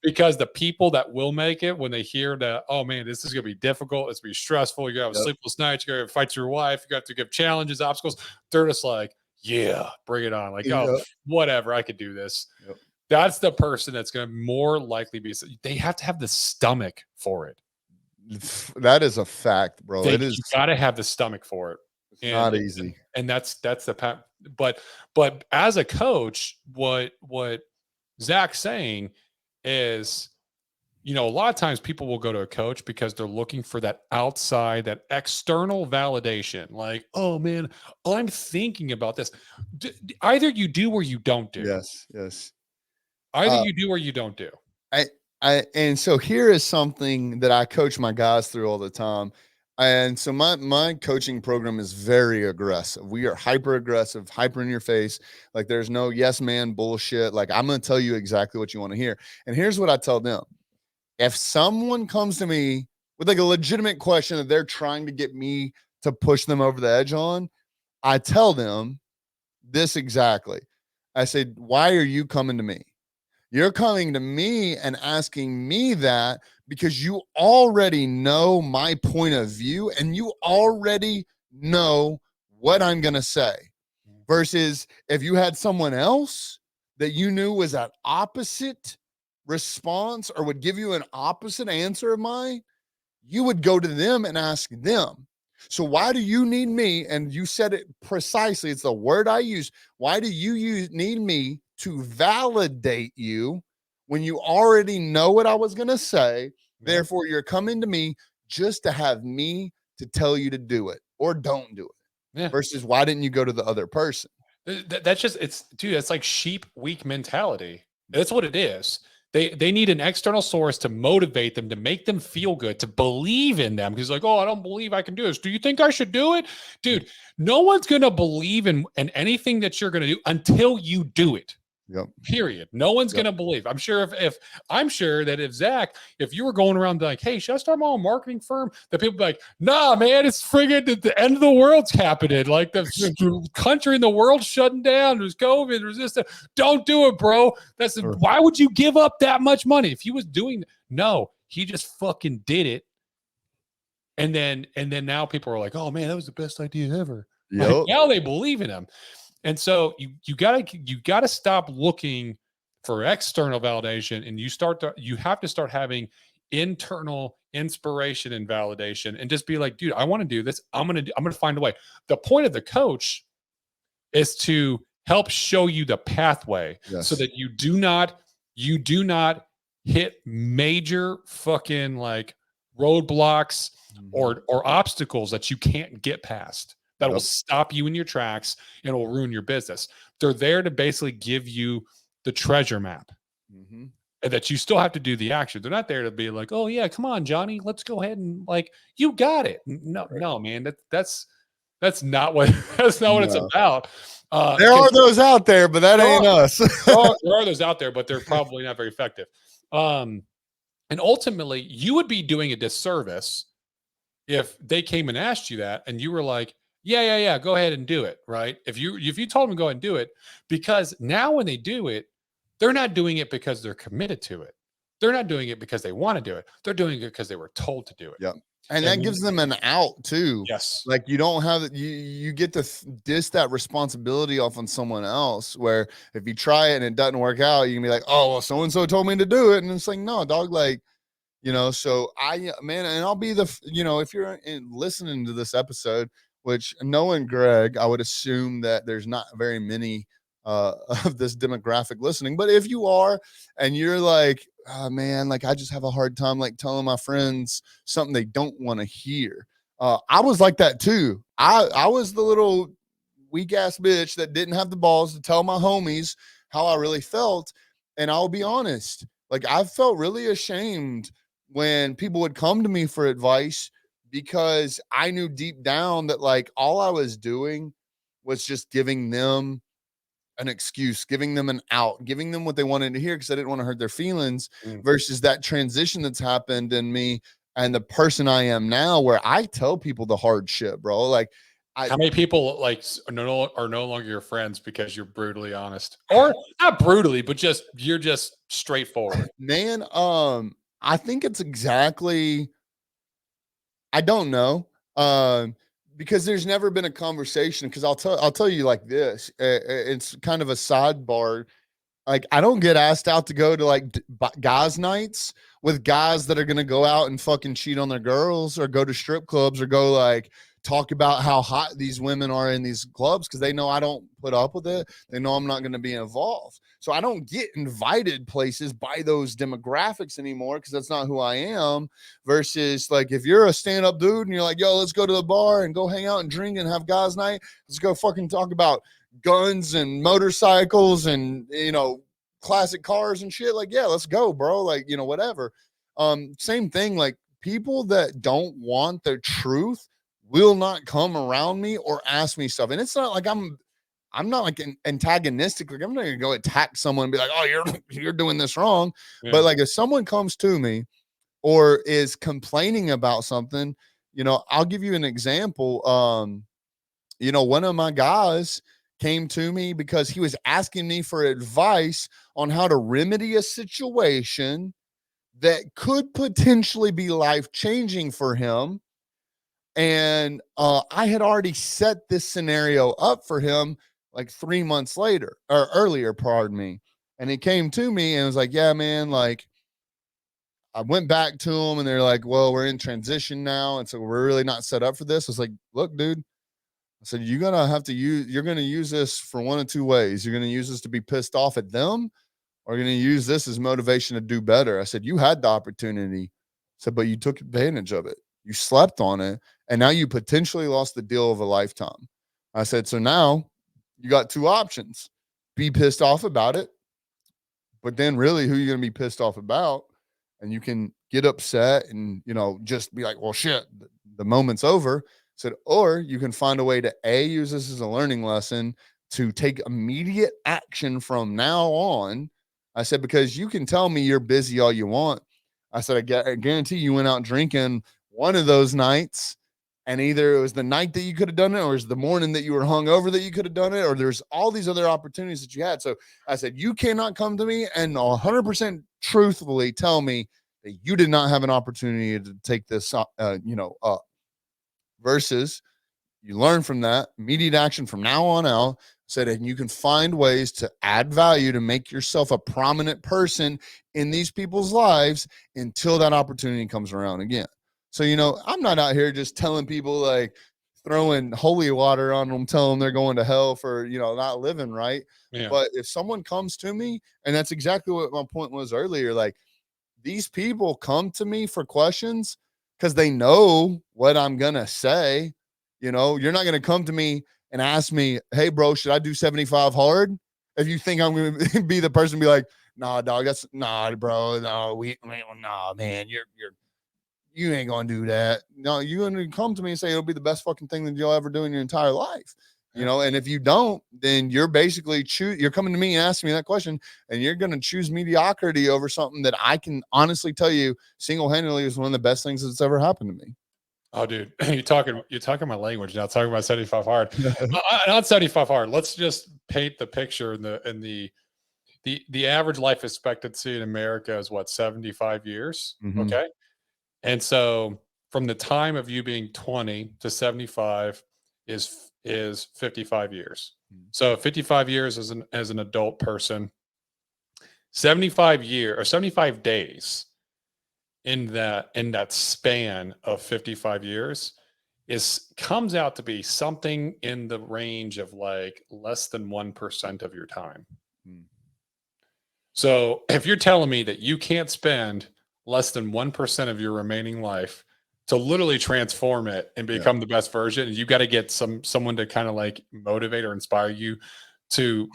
Because the people that will make it, when they hear that, oh man, this is going to be difficult, it's going to be stressful, you're going to have sleepless nights, you're going to fight your wife, you got to give challenges, obstacles, they're just like, yeah, bring it on. Like, oh, whatever, I could do this. That's the person that's going to more likely be, they have to have the stomach for it. That is a fact, bro. You got to have the stomach for it. It's not easy. And that's the but as a coach, what Zach's saying is, a lot of times people will go to a coach because they're looking for that outside, that external validation. Like, oh man, I'm thinking about this. Either you do or you don't do. Yes. Either you do or you don't do. And so here is something that I coach my guys through all the time. And so my coaching program is very aggressive. We are hyper aggressive, hyper in your face. Like, there's no yes man bullshit. Like, I'm going to tell you exactly what you want to hear. And here's what I tell them. If someone comes to me with like a legitimate question that they're trying to get me to push them over the edge on, I tell them this exactly. I said, why are you coming to me? You're coming to me and asking me that because you already know my point of view and you already know what I'm going to say. Versus if you had someone else that you knew was an opposite response or would give you an opposite answer of mine, you would go to them and ask them. So why do you need me? And you said it precisely. It's the word I use. Why do you need me to validate you when you already know what I was going to say? Therefore, you're coming to me just to have me to tell you to do it or don't do it. Yeah. Versus why didn't you go to the other person? That's just, it's like sheep weak mentality. That's what it is. They need an external source to motivate them, to make them feel good, to believe in them. Because like, oh, I don't believe I can do this. Do you think I should do it? Dude, no one's going to believe in anything that you're going to do until you do it. Yep. Period. No one's going to believe. I'm sure if Zach, if you were going around like, hey, should I start my own marketing firm? That people be like, nah, man, it's friggin' the end of the world's happening. Like the country and the world's shutting down. There's COVID, resistant. Don't do it, bro. Why would you give up that much money? If he was doing, no, he just fucking did it. And then now people are like, oh man, that was the best idea ever. Yep. Like, now they believe in him. And so you gotta stop looking for external validation, and you have to start having internal inspiration and validation, and just be like, dude, I want to do this. I'm gonna find a way. The point of the coach is to help show you the pathway, so that you do not hit major fucking like roadblocks or obstacles that you can't get past. That will stop you in your tracks and will ruin your business. They're there to basically give you the treasure map, and that you still have to do the action. They're not there to be like, oh yeah, come on, Johnny, let's go ahead and like, you got it. No, man, that's not what what it's about. There are those out there, but that ain't us. there are those out there, but they're probably not very effective. And ultimately, you would be doing a disservice if they came and asked you that, and you were like, yeah, go ahead and do it, right? If you told them to go ahead and do it, because now when they do it, they're not doing it because they're committed to it. They're not doing it because they want to do it. They're doing it because they were told to do it. Yep. And that gives them an out too. Yes. Like you don't have you get to dish that responsibility off on someone else, where if you try it and it doesn't work out, you can be like, oh, well, so-and-so told me to do it. And it's like, no, dog, like, so man, and I'll be if you're listening to this episode, which knowing Greg, I would assume that there's not very many of this demographic listening. But if you are, and you're like, oh, man, like I just have a hard time like telling my friends something they don't want to hear. I was like that too. I was the little weak ass bitch that didn't have the balls to tell my homies how I really felt. And I'll be honest, like I felt really ashamed when people would come to me for advice, because I knew deep down that like all I was doing was just giving them an excuse, giving them an out, giving them what they wanted to hear, because I didn't want to hurt their feelings, versus that transition that's happened in me and the person I am now, where I tell people the hard shit, bro. Like, how many people like are no longer your friends because you're brutally honest, or not brutally, but you're just straightforward, man? I think it's exactly, I don't know. Because there's never been a conversation, because I'll tell you like this, it's kind of a sidebar. Like I don't get asked out to go to like guys nights with guys that are going to go out and fucking cheat on their girls, or go to strip clubs, or go like talk about how hot these women are in these clubs, because they know I don't put up with it. They know I'm not going to be involved. So I don't get invited places by those demographics anymore, because that's not who I am. Versus like if you're a stand-up dude and you're like, yo, let's go to the bar and go hang out and drink and have guys night. Let's go fucking talk about guns and motorcycles and classic cars and shit. Like, yeah, let's go, bro. Like, whatever. Same thing. Like people that don't want the truth will not come around me or ask me stuff. And it's not like I'm not like antagonistic. Like I'm not gonna go attack someone and be like, oh, you're doing this wrong. Yeah. But like if someone comes to me or is complaining about something, I'll give you an example. One of my guys came to me because he was asking me for advice on how to remedy a situation that could potentially be life-changing for him. And I had already set this scenario up for him like 3 months later, or earlier, pardon me. And he came to me and was like, yeah, man, like I went back to him and they're like, well, we're in transition now. And so we're really not set up for this. I was like, look, dude, I said, you're going to use this for one of two ways. You're going to use this to be pissed off at them, or you're going to use this as motivation to do better. I said, you had the opportunity. I said, but you took advantage of it. You slept on it. And now you potentially lost the deal of a lifetime. I said, so now you got two options: be pissed off about it, but then really who are you going to be pissed off about? And you can get upset and, just be like, well, shit, the moment's over. I said, or you can find a way to use this as a learning lesson to take immediate action from now on. I said, because you can tell me you're busy all you want. I said, I guarantee you went out drinking one of those nights, and either it was the night that you could have done it, or it was the morning that you were hungover that you could have done it, or there's all these other opportunities that you had. So I said, you cannot come to me and 100% truthfully tell me that you did not have an opportunity to take this, up. Versus you learn from that, immediate action from now on out. Said, and you can find ways to add value to make yourself a prominent person in these people's lives until that opportunity comes around again. So, I'm not out here just telling people, like, throwing holy water on them, telling them they're going to hell for, not living right. Yeah. But if someone comes to me, and that's exactly what my point was earlier, like, these people come to me for questions because they know what I'm going to say. You're not going to come to me and ask me, hey, bro, should I do 75 hard? If you think I'm going to be the person to be like, nah, dog, nah, bro, no, nah, man, you ain't going to do that. No, you're going to come to me and say it'll be the best fucking thing that you'll ever do in your entire life. And if you don't, then you're basically you're coming to me and asking me that question, and you're going to choose mediocrity over something that I can honestly tell you single-handedly is one of the best things that's ever happened to me. Oh, dude, you're talking my language now. Talking about 75 hard, not 75 hard. Let's just paint the picture. The average life expectancy in America is what, 75 years? Mm-hmm. Okay, and so from the time of you being 20 to 75 is 55 years. So 55 years as an adult person, 75 days in that span of 55 years comes out to be something in the range of like less than 1% of your time. So if you're telling me that you can't spend less than 1% of your remaining life to literally transform it and become the best version, and you got to get someone to kind of like motivate or inspire you to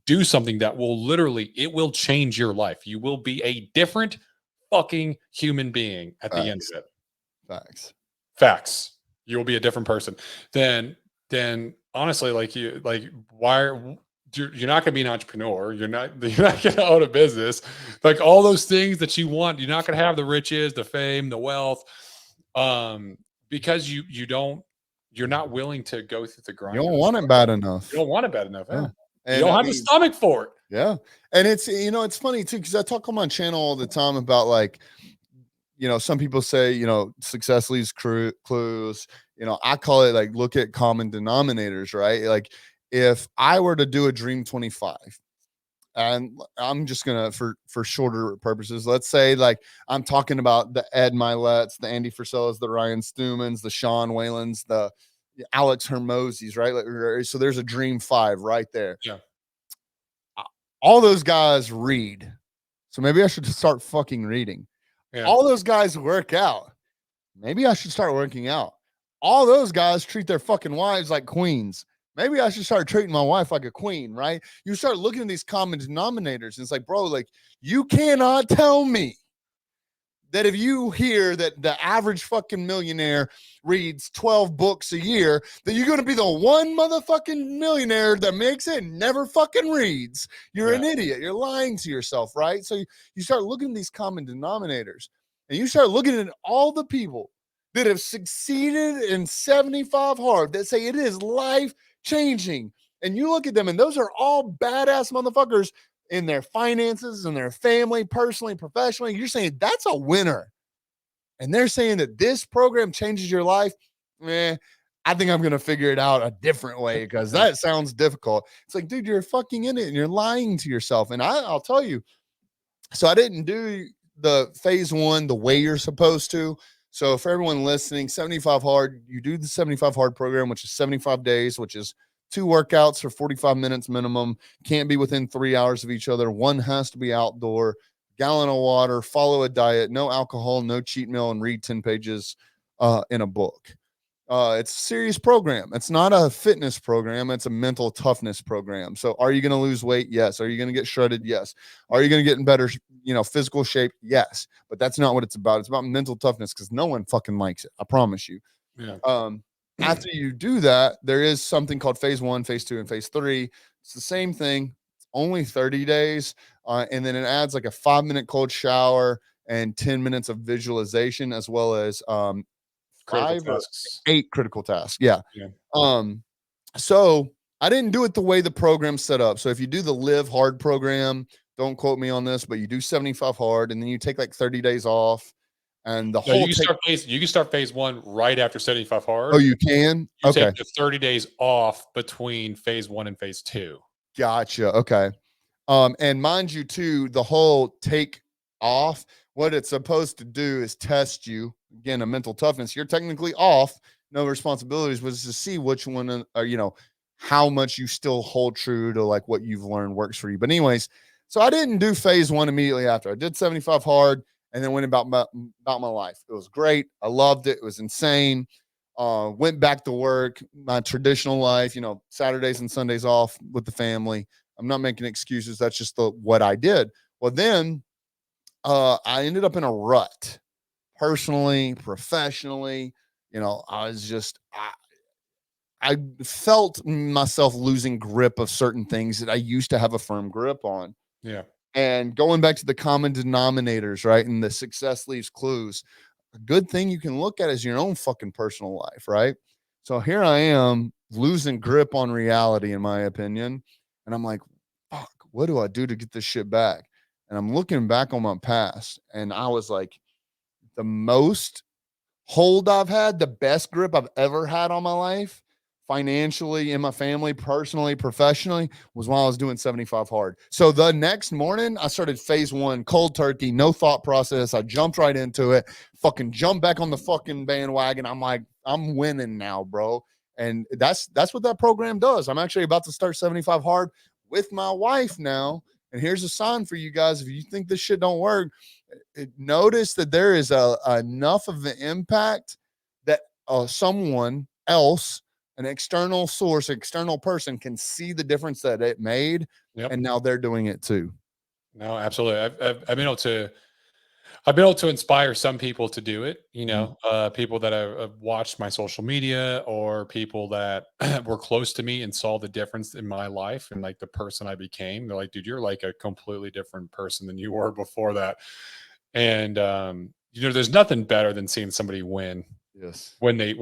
do something that it will change your life. You will be a different fucking human being at the end of it. Facts. You will be a different person. Then honestly, you're not going to be an entrepreneur. You're not going to own a business. Like all those things that you want, you're not going to have the riches, the fame, the wealth, because you're not willing to go through the grind. You don't want it bad enough. You don't want it bad enough. Yeah. And you don't have the stomach for it. Yeah. And it's, it's funny too, because I talk on my channel all the time about like, some people say, success leaves clues. I call it like, look at common denominators, right? Like if I were to do a Dream 25, and I'm just going to, for shorter purposes, let's say like I'm talking about the Ed Milet's, the Andy Frisellas, the Ryan Stumans, the Sean Whalens, the Alex Hermosis, right? Like, so there's a Dream 5 right there. Yeah. All those guys read. So maybe I should just start fucking reading. Yeah. All those guys work out. Maybe I should start working out. All those guys treat their fucking wives like queens. Maybe I should start treating my wife like a queen, right? You start looking at these common denominators, and it's like, bro, like you cannot tell me that if you hear that the average fucking millionaire reads 12 books a year, that you're going to be the one motherfucking millionaire that makes it and never fucking reads. You're an idiot. You're lying to yourself, right? So you start looking at these common denominators, and you start looking at all the people that have succeeded in 75 hard, that say it is life changing. And you look at them, and those are all badass motherfuckers in their finances and their family, personally, professionally. You're saying that's a winner. And they're saying that this program changes your life. I think I'm going to figure it out a different way because that sounds difficult. It's like, dude, you're fucking in it and you're lying to yourself. And I'll tell you, so I didn't do the phase 1 the way you're supposed to. So for everyone listening, 75 hard, you do the 75 hard program, which is 75 days, which is 2 workouts for 45 minutes minimum. Can't be within 3 hours of each other. One has to be outdoor, gallon of water, follow a diet, no alcohol, no cheat meal, and read 10 pages in a book. It's a serious program. It's not a fitness program. It's a mental toughness program. So are you going to lose weight? Yes. Are you going to get shredded? Yes. Are you going to get in better, physical shape? Yes. But that's not what it's about. It's about mental toughness because no one fucking likes it. I promise you. Yeah. after you do that, there is something called phase 1, phase 2, and phase 3. It's the same thing. It's only 30 days. And then it adds like a 5-minute cold shower and 10 minutes of visualization, as well as Critical 5 or tasks. 8 critical tasks. Yeah. Yeah. So I didn't do it the way the program's set up. So if you do the Live Hard program, don't quote me on this, but you do 75 hard and then you take like 30 days off, and the No, whole you can start phase 1 right after 75 hard. Oh, you can? You Okay. take the 30 days off between phase 1 and phase 2. Gotcha. Okay. And mind you too, the whole take off, what it's supposed to do is test you. Again, a mental toughness. You're technically off, no responsibilities, was to see which one, how much you still hold true to like what you've learned works for you. But anyways, so I didn't do phase 1 immediately after. I did 75 hard and then went about my life. It was great. I loved it. It was insane. Went back to work, my traditional life, Saturdays and Sundays off with the family. I'm not making excuses. That's just what I did. Well, then I ended up in a rut, personally, professionally. I was just, I felt myself losing grip of certain things that I used to have a firm grip on. Yeah. And going back to the common denominators, right? And the success leaves clues. A good thing you can look at is your own fucking personal life, right? So here I am losing grip on reality, in my opinion. And I'm like, fuck, what do I do to get this shit back? And I'm looking back on my past, and I was like, the most hold I've had, the best grip I've ever had on my life, financially, in my family, personally, professionally, was while I was doing 75 hard. So the next morning, I started phase 1, cold turkey, no thought process. I jumped right into it, fucking jumped back on the fucking bandwagon. I'm like, I'm winning now, bro. And that's what that program does. I'm actually about to start 75 hard with my wife now. And here's a sign for you guys. If you think this shit don't work, notice that there is enough of an impact that someone else, an external source, external person, can see the difference that it made. Yep. And now they're doing it too. No, absolutely. I've been able to inspire some people to do it, people that have watched my social media, or people that were close to me and saw the difference in my life and like the person I became. They're like, dude, you're like a completely different person than you were before that. And there's nothing better than seeing somebody win. Yes. When they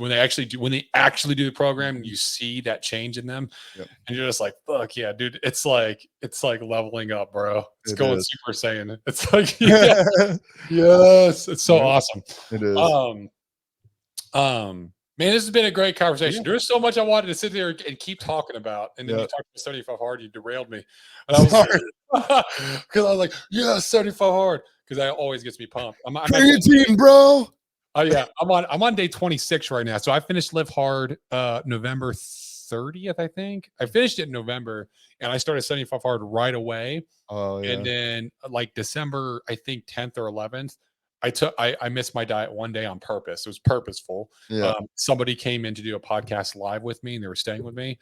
actually do the program, and you see that change in them. Yep. And you're just like, fuck yeah, dude. It's like leveling up, bro. It's going Super Saiyan. It's like, yeah, yes, it's so awesome. It is. Man, this has been a great conversation. Yeah. There's so much I wanted to sit there and keep talking about. And then you talked about 75 hard, you derailed me. And I was because I was like, yeah, 75 hard. Because that always gets me pumped. I'm creatine, bro. Oh yeah, I'm on day 26 right now. So I finished Live Hard November 30th, I think. I finished it in November, and I started 75 hard right away. Oh yeah. And then like December, I think 10th or 11th, I missed my diet one day on purpose. It was purposeful. Yeah. Somebody came in to do a podcast live with me, and they were staying with me,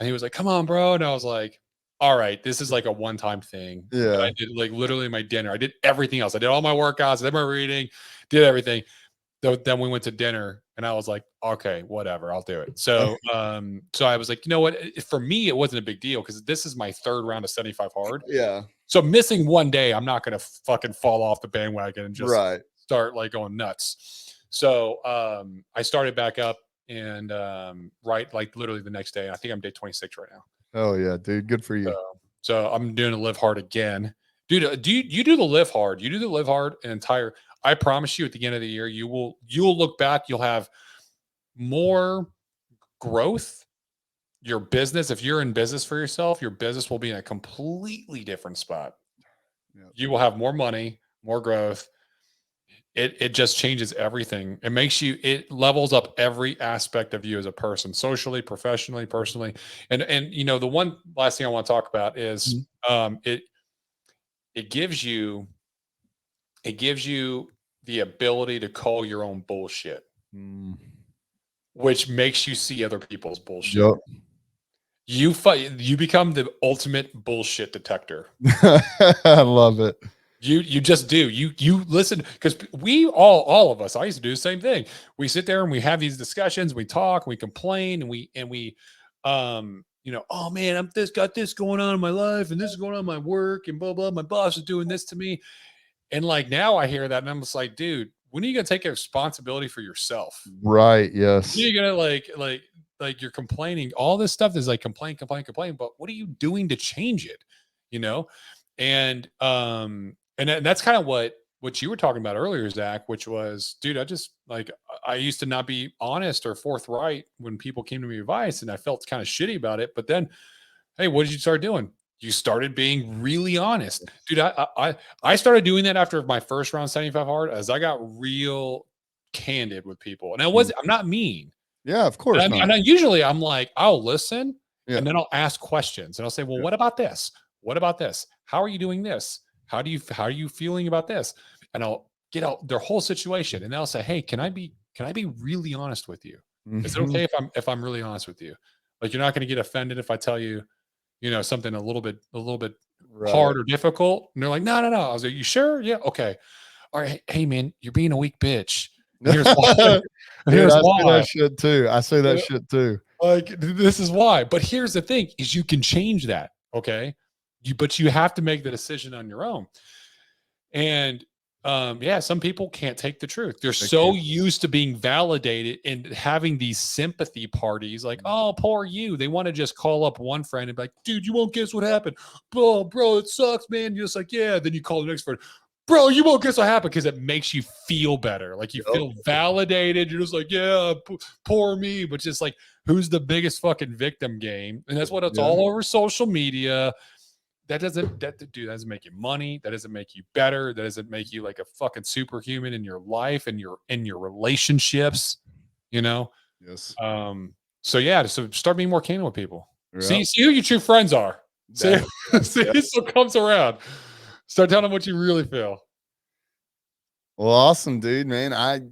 and he was like, "Come on, bro," and I was like, all right, this is like a one-time thing. Yeah. And I did like literally my dinner. I did everything else. I did all my workouts, I did my reading, did everything. Then we went to dinner, and I was like, okay, whatever, I'll do it. So, so I was like, you know what? For me, it wasn't a big deal because this is my third round of 75 hard. Yeah. So missing one day, I'm not going to fucking fall off the bandwagon and just start like going nuts. So, I started back up, and like literally the next day. I think I'm day 26 right now. Oh yeah, dude. Good for you. So I'm doing a Live Hard again. Dude, do you do the Live Hard? You do the Live Hard an entire, I promise you at the end of the year, you'll look back, you'll have more growth. Your business, if you're in business for yourself, your business will be in a completely different spot. Yep. You will have more money, more growth. It just changes everything. It levels up every aspect of you as a person, socially, professionally, personally. And the one last thing I want to talk about is it gives you the ability to call your own bullshit, which makes you see other people's bullshit. Yep. You become the ultimate bullshit detector. I love it. You just do. You listen, because we all of us, I used to do the same thing. We sit there and we have these discussions, we talk, we complain, and we oh man, I'm got this going on in my life, and this is going on in my work, and blah blah. My boss is doing this to me. And like now I hear that and I'm just like, dude, when are you gonna take a responsibility for yourself? Right. When are Yes. you gonna like you're complaining, all this stuff is like complain, but what are you doing to change it? You know? And that's kind of what you were talking about earlier, Zach, which was, dude, I just like I used to not be honest or forthright when people came to me advice, and I felt kind of shitty about it. But then, hey, what did you start doing? You started being really honest, dude. I started doing that after my first round 75 hard, as I got real candid with people, and Mm. I'm not mean. Yeah, of course not. And I usually I'm like, I'll listen Yeah. and then I'll ask questions and I'll say, well, Yeah. what about this? What about this? How are you doing this? How are you feeling about this? And I'll get out their whole situation, and they'll say, hey, can I be really honest with you? Is it Mhm. okay if I'm really honest with you? Like, you're not going to get offended if I tell you, something a little bit Right. hard or difficult. And they're like, no, no, no. I was like, you sure? Yeah. Okay. All right. Hey man, you're being a weak bitch. And here's why. And Dude, here's I say why. that shit too. I say that shit too. Like, this is why. But here's the thing: is you can change that. Okay. But you have to make the decision on your own. And yeah, some people can't take the truth. They're They so can't. used to being validated and having these sympathy parties, like, oh, poor you. They want to just call up one friend and be like, dude, you won't guess what happened. Bro, it sucks, man. You're just like, yeah. Then you call the next friend, bro, you won't guess what happened, because it makes you feel better. Like, you Yep. feel validated. You're just like, yeah, poor me. But just like, who's the biggest fucking victim game? And that's what it's Yeah. all over social media. That doesn't make you money. That doesn't make you better. That doesn't make you like a fucking superhuman in your life and your relationships, you know? Yes. So yeah, so start being more candid with people. Yep. See who your true friends are. See, That's see yeah. this what comes around. Start telling them what you really feel. Well, awesome, dude, man. I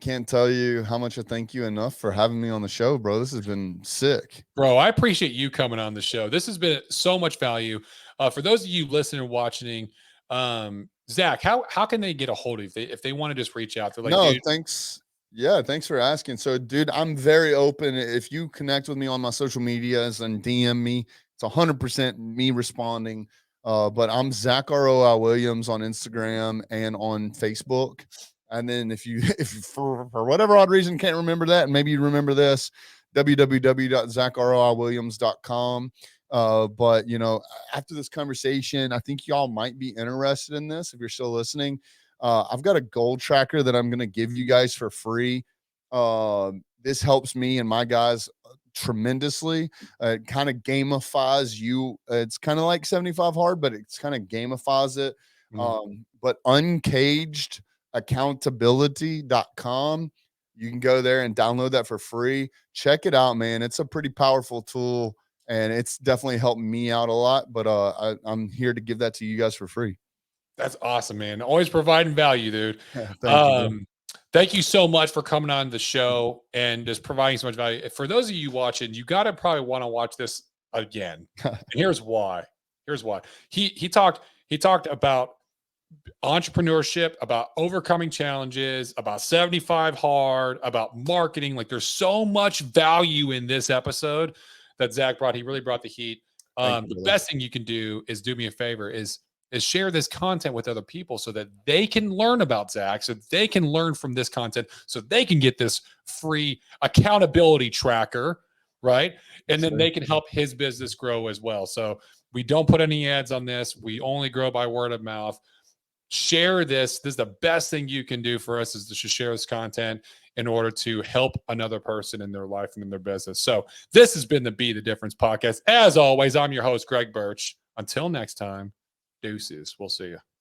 can't tell you how much I thank you enough for having me on the show, bro. This has been sick. Bro, I appreciate you coming on the show. This has been so much value. For those of you listening and watching, Zach, how can they get a hold of you if they want to just reach out? They're like, No, dude, thanks. Yeah, thanks for asking. So, dude, I'm very open. If you connect with me on my social medias and DM me, it's 100% me responding. But I'm Zach ROI Williams on Instagram and on Facebook. And then if you, if you, for whatever odd reason can't remember that, and maybe you remember this, www.zachrowilliams.com. But after this conversation, I think y'all might be interested in this if you're still listening. I've got a goal tracker that I'm going to give you guys for free. This helps me and my guys tremendously. It kind of gamifies you. It's kind of like 75 hard, but it's kind of gamifies it. But uncagedaccountability.com. You can go there and download that for free. Check it out, man. It's a pretty powerful tool, and it's definitely helped me out a lot. But I'm here to give that to you guys for free. that's awesome, man. Always providing value, dude. Thank you, bro. Thank you so much for coming on the show and just providing so much value. For those of you watching, you got to probably want to watch this again. And here's why. Here's why. He talked about entrepreneurship, about overcoming challenges, about 75 hard, about marketing. Like, there's so much value in this episode that Zach brought. He really brought the heat. Thank you, The brother. best thing you can do is do me a favor, is share this content with other people so that they can learn about Zach, so they can learn from this content, so they can get this free accountability tracker, right? And Yes, then sir. they can help his business grow as well. So we don't put any ads on this. We only grow by word of mouth. Share this. This is the best thing you can do for us, is to share this content in order to help another person in their life and in their business. So this has been the Be the Difference podcast. As always, I'm your host, Greg Birch. Until next time, deuces. We'll see you.